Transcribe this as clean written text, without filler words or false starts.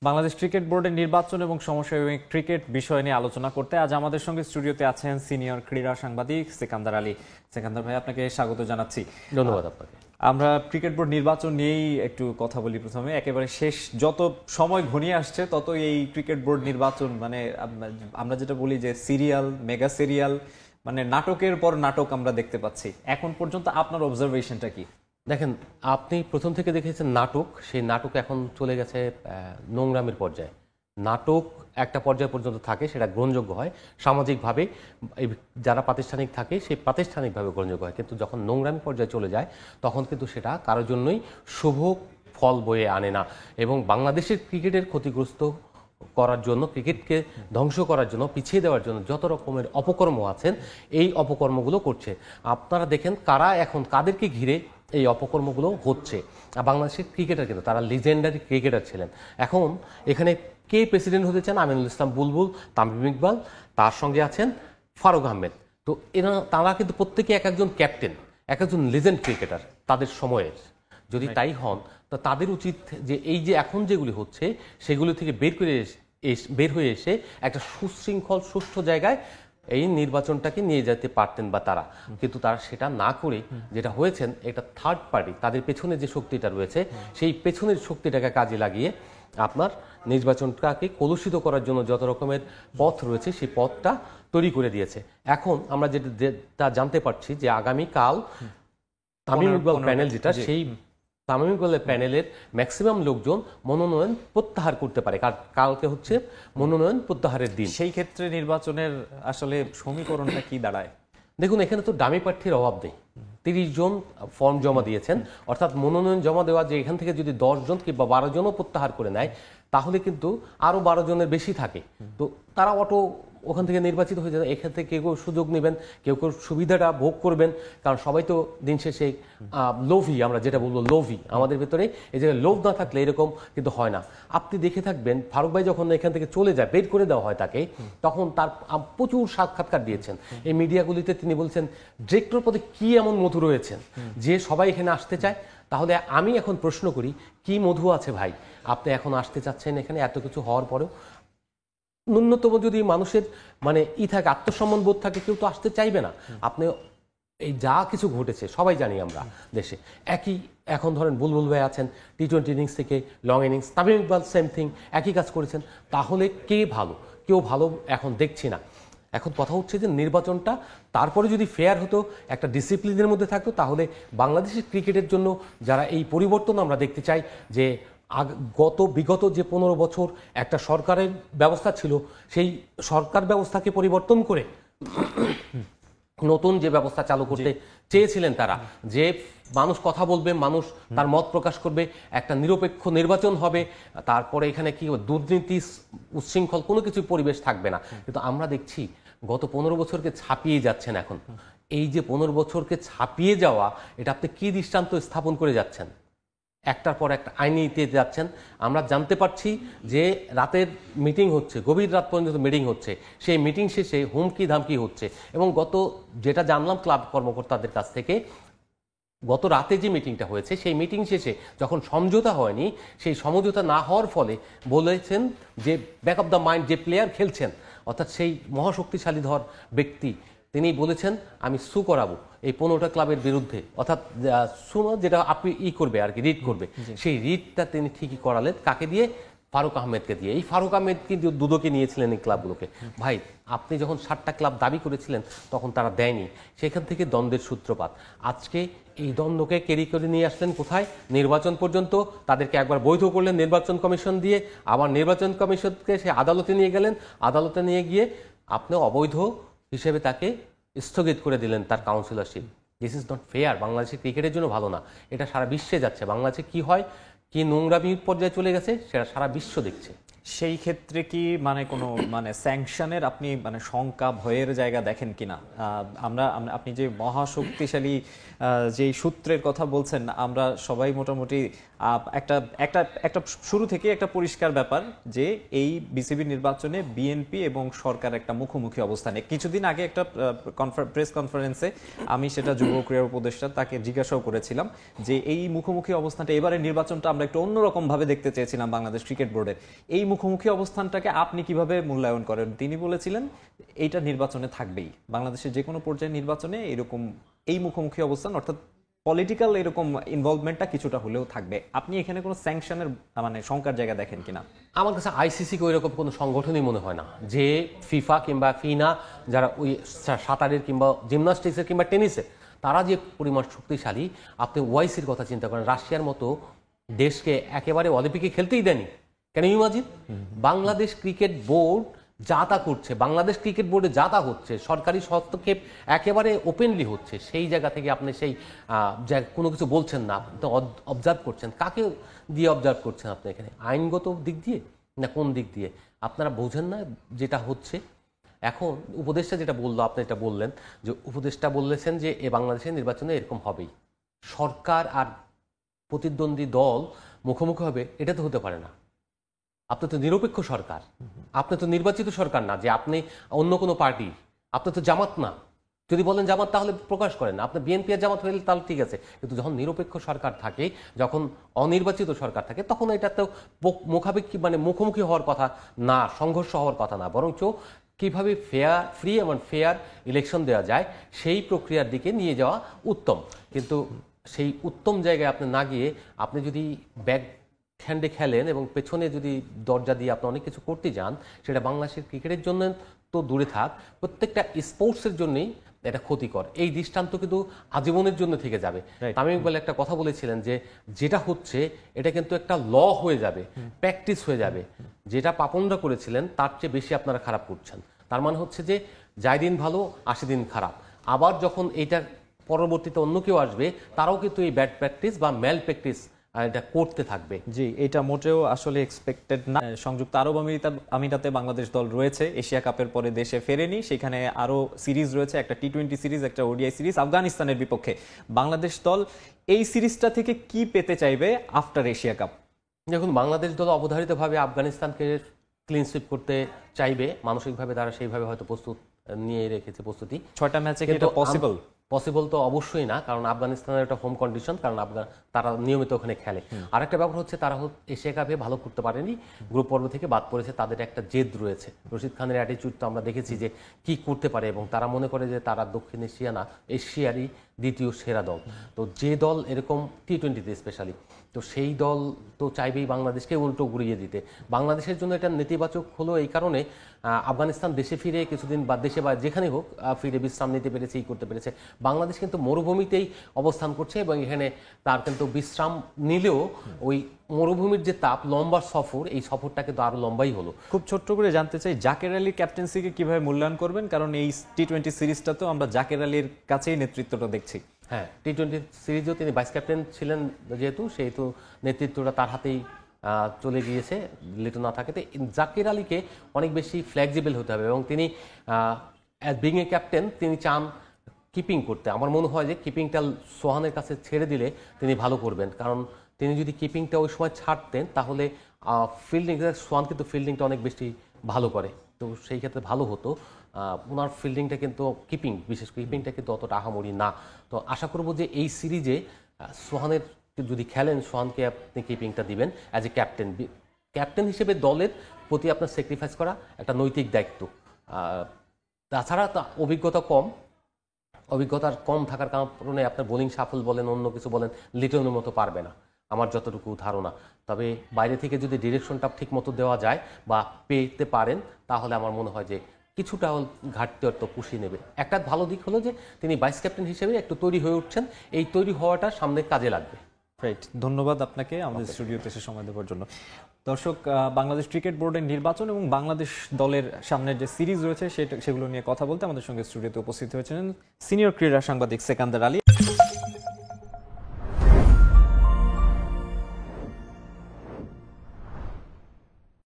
Bangladesh cricket বোর্ডের নির্বাচন এবং সমসাময়িক ক্রিকেট বিষয় নিয়ে আলোচনা করতে আজ আমাদের সঙ্গে স্টুডিওতে আছেন সিনিয়র ক্রীড়া সাংবাদিক সেকান্দার আলী। সেকান্দার ভাই, আপনাকে স্বাগত জানাচ্ছি। ধন্যবাদ আপনাকে। আমরা ক্রিকেট বোর্ড নির্বাচন নিয়েই একটু কথা বলি। প্রথমে একেবারে শেষ, যত সময় ঘনিয়ে আসছে তত এই ক্রিকেট বোর্ড নির্বাচন মানে আমরা যেটা বলি যে সিরিয়াল, মেগা সিরিয়াল, মানে নাটকের পর নাটক আমরা দেখতে পাচ্ছি। এখন পর্যন্ত আপনার অবজারভেশনটা কি? দেখেন, আপনি প্রথম থেকে দেখেছেন নাটক, সেই নাটক এখন চলে গেছে নোংরামের পর্যায়ে। নাটক একটা পর্যায় পর্যন্ত থাকে, সেটা গ্রহণযোগ্য হয় সামাজিকভাবে, যারা প্রাতিষ্ঠানিক থাকে সেই প্রাতিষ্ঠানিকভাবে গ্রহণযোগ্য হয়, কিন্তু যখন নোংরামি পর্যায়ে চলে যায় তখন কিন্তু সেটা কারোর জন্যই শুভ ফল বয়ে আনে না। এবং বাংলাদেশের ক্রিকেটের ক্ষতিগ্রস্ত করার জন্য, ক্রিকেটকে ধ্বংস করার জন্য, পিছিয়ে দেওয়ার জন্য যত রকমের অপকর্ম আছেন, এই অপকর্মগুলো করছে। আপনারা দেখেন কারা এখন, কাদেরকে ঘিরে এই অপকর্মগুলো হচ্ছে। বাংলাদেশের ক্রিকেটার কিন্তু তারা লিজেন্ডারি ক্রিকেটার ছিলেন। এখন এখানে কে প্রেসিডেন্ট হতে চান? আমিনুল ইসলাম বুলবুল, তামিম ইকবাল, তার সঙ্গে আছেন ফারুক আহমেদ। তো তারা কিন্তু প্রত্যেকে এক একজন ক্যাপ্টেন, এক একজন লিজেন্ড ক্রিকেটার তাদের সময়ের। যদি তাই হন তো তাদের উচিত যে এই যে এখন যেগুলি হচ্ছে সেগুলি থেকে বের হয়ে এসে একটা সুশৃঙ্খল সুষ্ঠু জায়গায় এই নির্বাচনটাকে নিয়ে যেতে পারতেন বা তারা, কিন্তু তারা সেটা না করে যেটা হয়েছেন, এটা থার্ড পার্টি, তাদের পেছনে যে শক্তিটা রয়েছে সেই পেছনের শক্তিটাকে কাজে লাগিয়ে আপনার নির্বাচনটাকে কলুষিত করার জন্য যত রকমের পথ রয়েছে সেই পথটা তৈরি করে দিয়েছে। এখন আমরা যেটা জানতে পারছি যে আগামীকাল তামিম ইকবাল প্যানেল, যেটা সেই তামিম ইকবালের প্যানেলের ম্যাক্সিমাম লোকজন মনোনয়ন প্রত্যাহার করতে পারে। কালকে হচ্ছে মনোনয়ন প্রত্যাহারের দিন। সেই ক্ষেত্রে নির্বাচনের আসলে সমীকরণটা কি দাঁড়ায়? দেখুন, এখানে তো ডামি প্রার্থীর অভাব নেই। 30 জন ফর্ম জমা দিয়েছেন, অর্থাৎ মনোনয়ন জমা দেওয়া যে এখান থেকে যদি 10 জন কিংবা 12 জনও প্রত্যাহার করে নেয় তাহলে কিন্তু আরও 12 জনের বেশি থাকে। তো তারা ওখান থেকে নির্বাচিত হয়ে যাবে। এখান থেকে কেউ সুযোগ নেবেন, কেউ সুবিধাটা ভোগ করবেন, কারণ সবাই তো দিন শেষে লোভী, আমরা যেটা বলবো লোভী। আমাদের ভেতরে এই জায়গায় লোভ না থাকলে এরকম কিন্তু হয় না। আপনি দেখে থাকবেন ফারুক ভাই যখন এখান থেকে চলে যায়, বের করে দেওয়া হয় তাকে, তখন তার প্রচুর সাক্ষাৎকার দিয়েছেন এই মিডিয়াগুলিতে। তিনি বলছেন ডিরেক্টর পদে কি এমন মধু রয়েছেন যে সবাই এখানে আসতে চায়। তাহলে আমি এখন প্রশ্ন করি, কি মধু আছে ভাই আপনি এখন আসতে চাচ্ছেন এখানে? এত কিছু হওয়ার পরেও ন্যূনতম যদি মানুষের মানে থাকে, আত্মসম্মান বোধ থাকে, কেউ তো আসতে চাইবে না। আপনি এই যা কিছু ঘটেছে সবাই জানি আমরা দেশে, একই এখন ধরেন বুলবুল ভাই আছেন T20 ইনিংস থেকে long innings, Tamim Iqbal same thing, একই কাজ করেছেন। তাহলে কে ভালো? কেউ ভালো এখন দেখছি না। এখন কথা হচ্ছে যে নির্বাচনটা তারপরে যদি ফেয়ার হতো, একটা ডিসিপ্লিনের মধ্যে থাকতো, তাহলে বাংলাদেশের ক্রিকেটের জন্য যারা এই পরিবর্তন আমরা দেখতে চাই, যে বিগত যে 15 বছর একটা সরকারের ব্যবস্থা ছিল, সেই সরকার ব্যবস্থাকে পরিবর্তন করে নতুন যে ব্যবস্থা চালু করতে চেয়েছিলেন তারা, যে মানুষ কথা বলবে, মানুষ তার মত প্রকাশ করবে, একটা নিরপেক্ষ নির্বাচন হবে, তারপরে এখানে কি দুর্নীতি, উচ্ছৃঙ্খল কোনো কিছু পরিবেশ থাকবে না। কিন্তু আমরা দেখছি গত 15 বছরকে ছাপিয়ে যাচ্ছেন। এখন এই যে 15 বছরকে ছাপিয়ে যাওয়া, এটা আপনি কি দৃষ্টান্ত স্থাপন করে যাচ্ছেন? একটার পর একটা আইনিতে যাচ্ছেন। আমরা জানতে পারছি যে রাতের মিটিং হচ্ছে, গভীর রাত পর্যন্ত মিটিং হচ্ছে, সেই মিটিং শেষে হুমকি ধামকি হচ্ছে। এবং যেটা জানলাম ক্লাব কর্মকর্তাদের কাছ থেকে, গত রাতে যে মিটিংটা হয়েছে সেই মিটিং শেষে যখন সমঝোতা হয়নি, সেই সমঝোতা না হওয়ার ফলে বলেছেন যে ব্যাক অফ দ্য মাইন্ড যে প্লেয়ার খেলছেন, অর্থাৎ সেই মহাশক্তিশালী ব্যক্তি, তিনি বলেছেন আমি সু করাবো এই 15টা ক্লাবের বিরুদ্ধে, অর্থাৎ যেটা আপনি করবে আর কি, রিট করবে। সেই রিটটা তিনি ঠিকই করালেন, কাকে দিয়ে? ফারুক আহমেদকে দিয়ে। এই ফারুক আহমেদ কিন্তু দুদকে নিয়েছিলেন এই ক্লাবগুলোকে। ভাই, আপনি যখন 7টা ক্লাব দাবি করেছিলেন তখন তারা দেয়নি, সেখান থেকে দ্বন্দ্বের সূত্রপাত। আজকে এই দ্বন্দ্বকে ক্যারি করে নিয়ে আসলেন কোথায়? নির্বাচন পর্যন্ত। তাদেরকে একবার বৈধ করলেন নির্বাচন কমিশন দিয়ে, আবার নির্বাচন কমিশনকে সে আদালতে নিয়ে গেলেন, আদালতে নিয়ে গিয়ে আপনি অবৈধ হিসেবে তাকে স্থগিত করে দিলেন তার councillorship. This is not fair. বাংলাদেশের ক্রিকেটের জন্য ভালো না। এটা সারা বিশ্বে যাচ্ছে। বাংলাদেশে কি হয়, কি নোংরামি পর্যায়ে চলে গেছে, সেটা সারা বিশ্ব দেখছে। সেই ক্ষেত্রে কি কোনো স্যাংশনের আপনি শঙ্কা, ভয়ের জায়গা দেখেন কিনা? আপনি যে মহাশক্তিশালী যে সূত্রের কথা বলছেন, আমরা সবাই মোটামুটি একটা একটা একটা শুরু থেকে একটা পরিষ্কার ব্যাপার যে এই বিসিবি নির্বাচনে বিএনপি এবং সরকার একটা মুখোমুখি অবস্থানে। কিছুদিন আগে একটা প্রেস কনফারেন্সে আমি সেটা যুব ক্রীড়া উপদেষ্টা তাকে জিজ্ঞাসাও করেছিলাম যে এই মুখোমুখি অবস্থানটা, এবারের নির্বাচনটা আমরা একটু অন্যরকম ভাবে দেখতে চেয়েছিলাম বাংলাদেশ ক্রিকেট বোর্ডের, এই মুখোমুখি অবস্থানটাকে আপনি কিভাবে মূল্যায়ন করেন? তিনি বলেছিলেন এইটা নির্বাচনে থাকবেই, বাংলাদেশের যে কোনো পর্যায়ে নির্বাচনে এরকম এই মুখোমুখি অবস্থান অর্থাৎ পলিটিক্যাল এরকম ইনভলভমেন্টটা কিছুটা হলেও থাকবে। আপনি এখানে কোনো স্যাংশনের মানে শঙ্কার জায়গা দেখেন কিনা? আমার কাছে আইসিসিকে ওই রকম কোনো সংগঠনই মনে হয় না যে ফিফা কিংবা ফিনা যারা ওই সাঁতারের কিংবা জিমনাস্টিক্সের কিংবা টেনিসের তারা যে পরিমাণ শক্তিশালী। আপনি ওয়াইসির কথা চিন্তা করেন, রাশিয়ার মতো দেশকে একেবারে অলিম্পিকে খেলতেই দেয়নি। কেন ইমাজিন? বাংলাদেশ ক্রিকেট বোর্ড যা তা করছে, বাংলাদেশ ক্রিকেট বোর্ডে যা তা হচ্ছে, সরকারি হস্তক্ষেপ একেবারে ওপেনলি হচ্ছে, সেই জায়গা থেকে আপনি সেই কোনো কিছু বলছেন না, আপনি অবজার্ভ করছেন। কাকে দিয়ে অবজার্ভ করছেন আপনি এখানে? আইনগত দিক দিয়ে না কোন দিক দিয়ে? আপনারা বোঝেন না যেটা হচ্ছে। এখন উপদেষ্টা যেটা বললো, আপনি এটা বললেন যে উপদেষ্টা বলেছেন যে এ বাংলাদেশের নির্বাচনে এরকম হবেই, সরকার আর প্রতিদ্বন্দ্বী দল মুখোমুখি হবে, এটা তো হতে পারে না। আপনি তো নিরপেক্ষ সরকার, আপনি তো নির্বাচিত সরকার না যে আপনি অন্য কোনো পার্টি, আপনি তো জামাত না। যদি বলেন জামাত তাহলে প্রকাশ করেন, আপনি বিএনপি আর জামাত হলে তাহলে ঠিক আছে, কিন্তু যখন নিরপেক্ষ সরকার থাকে, যখন অনির্বাচিত সরকার থাকে, তখন এটা তো মুখাপেক্ষি মানে মুখোমুখি হওয়ার কথা না, সংঘর্ষ হওয়ার কথা না, বরঞ্চ কিভাবে ফেয়ার, ফ্রি এবং ফেয়ার ইলেকশন দেওয়া যায় সেই প্রক্রিয়ার দিকে নিয়ে যাওয়া উত্তম। কিন্তু সেই উত্তম জায়গায় আপনি না গিয়ে আপনি যদি ব্যাক হ্যান্ডে খেলেন এবং পেছনে যদি দরজা দিয়ে আপনি অনেক কিছু করতে যান, সেটা বাংলাদেশের ক্রিকেটের জন্য তো দূরে থাক, প্রত্যেকটা স্পোর্টসের জন্যই এটা ক্ষতিকর। এই দৃষ্টান্ত কিন্তু আজীবনের জন্য থেকে যাবে। তামিম ইকবাল একটা কথা বলেছিলেন যে যেটা হচ্ছে এটা কিন্তু একটা ল হয়ে যাবে, প্র্যাকটিস হয়ে যাবে। যেটা পাপনরা করেছিলেন তার চেয়ে বেশি আপনারা খারাপ করছেন। তার মানে হচ্ছে যে যায় দিন ভালো, 80 দিন খারাপ। আবার যখন এইটা পরবর্তীতে অন্য কেউ আসবে, তারাও কিন্তু এই ব্যাড প্র্যাকটিস বা ম্যাল প্র্যাকটিস এটা করতে থাকবে। জি, এটা মোটেও আসলে এক্সপেক্টেড না। সংযুক্ত আরব আমিরাতে বাংলাদেশ দল রয়েছে, এশিয়া কাপের পরে দেশে ফেরেনি, সেখানে আরো সিরিজ রয়েছে, একটা টি-20 সিরিজ, একটা ওডিআই সিরিজ আফগানিস্তানের বিপক্ষে। বাংলাদেশ দল এই সিরিজটা থেকে কি পেতে চাইবে আফটার এশিয়া কাপ? দেখুন, বাংলাদেশ দল অবধারিতভাবে আফগানিস্তানকে ক্লিন সুইপ করতে চাইবে, মানসিকভাবে তারা সেইভাবে হয়তো প্রস্তুত নিয়ে রেখেছে প্রস্তুতি। 6টা ম্যাচে কি এটা পসিবল? পসিবল তো অবশ্যই না, কারণ আফগানিস্তানের একটা হোম কন্ডিশন, কারণ তারা নিয়মিত ওখানে খেলে। আর একটা ব্যাপার হচ্ছে তারা এশিয়া কাপে ভালো করতে পারেনি, গ্রুপ পর্ব থেকে বাদ পড়েছে, তাদের একটা জেদ রয়েছে। রশিদ খানের অ্যাটিটিউড তো আমরা দেখেছি যে কি করতে পারে, এবং তারা মনে করে যে তারা দক্ষিণ এশিয়া না এশিয়ারই দ্বিতীয় সেরা দল। তো যে দল এরকম টি-20তে স্পেশালি, তো সেই দল তো চাইবেই বাংলাদেশকে উল্টো ঘুরিয়ে দিতে। বাংলাদেশের জন্য এটা নেতিবাচক হলো এই কারণে, আফগানিস্তান দেশে ফিরে কিছুদিন বা দেশে বা যেখানে হোক ফিরে বিশ্রাম নিতে পেরেছে, এই করতে পেরেছে। বাংলাদেশ কিন্তু মরুভূমিতেই অবস্থান করছে, এবং এখানে তার কিন্তু বিশ্রাম নিলেও ওই মরুভূমির যে তাপ, লম্বা সফর, এই সফরটা কিন্তু আরো লম্বাই হলো। খুব ছোট্ট করে জানতে চাই জাকের আলীর ক্যাপ্টেন্সিকে কিভাবে মূল্যায়ন করবেন, কারণ এই টি-20 সিরিজটা তো আমরা জাকের আলীর কাছেই নেতৃত্বটা দেখছি। হ্যাঁ, টি-20 সিরিজেও তিনি ভাইস ক্যাপ্টেন ছিলেন, সেহেতু নেতৃত্বটা তার হাতেই চলে গিয়েছে লিটন না থাকাতে। জাকির আলীকে অনেক বেশি ফ্লেক্সিবল হতে হবে, এবং তিনি বিং এ ক্যাপ্টেন, তিনি চান কিপিং করতে। আমার মনে হয় যে কিপিংটা সোহানের কাছে ছেড়ে দিলে তিনি ভালো করবেন, কারণ তিনি যদি কিপিংটা ওই সময় ছাড়তেন তাহলে ফিল্ডিং, সোহান কিন্তু ফিল্ডিংটা অনেক বেশি ভালো করে, তো সেই ক্ষেত্রে ভালো হতো। ওনার ফিল্ডিংটা কিন্তু বিশেষ করে কিপিংটা কিন্তু অতটা আহামরি না। তো আশা করবো যে এই সিরিজে সোহানের যদি খেলেন, সোহানকে আপনি কিপিংটা দিবেন অ্যাজ এ ক্যাপ্টেন হিসেবে। দলের প্রতি আপনার স্যাক্রিফাইস করা একটা নৈতিক দায়িত্ব। তাছাড়া অভিজ্ঞতার কম থাকার কারণে আপনার বোলিং সাফল বলেন, অন্য কিছু বলেন, লিটনের মতো পারবে না আমার যতটুকু ধারণা। তবে বাইরে থেকে যদি ডিরেকশনটা ঠিক মতো দেওয়া যায় বা পেতে পারেন, তাহলে আমার মনে হয় যে কিছুটা ঘাটতি অর্থ পুষিয়ে নেবে। একটা ভালো দিক হলো যে তিনি ভাইস ক্যাপ্টেন হিসেবে একটু তৈরি হয়ে উঠছেন, এই তৈরি হওয়াটা সামনে কাজে লাগবে। রাইট, ধন্যবাদ আপনাকে আমাদের স্টুডিওতে এসে সময় দেওয়ার জন্য। দর্শক, বাংলাদেশ ক্রিকেট বোর্ডের নির্বাচন এবং বাংলাদেশ দলের সামনের যে সিরিজ রয়েছে সেগুলো নিয়ে কথা বলতে আমাদের সঙ্গে স্টুডিওতে উপস্থিত হয়েছিলেন সিনিয়র ক্রীড়া সাংবাদিক সেকান্দার আলী।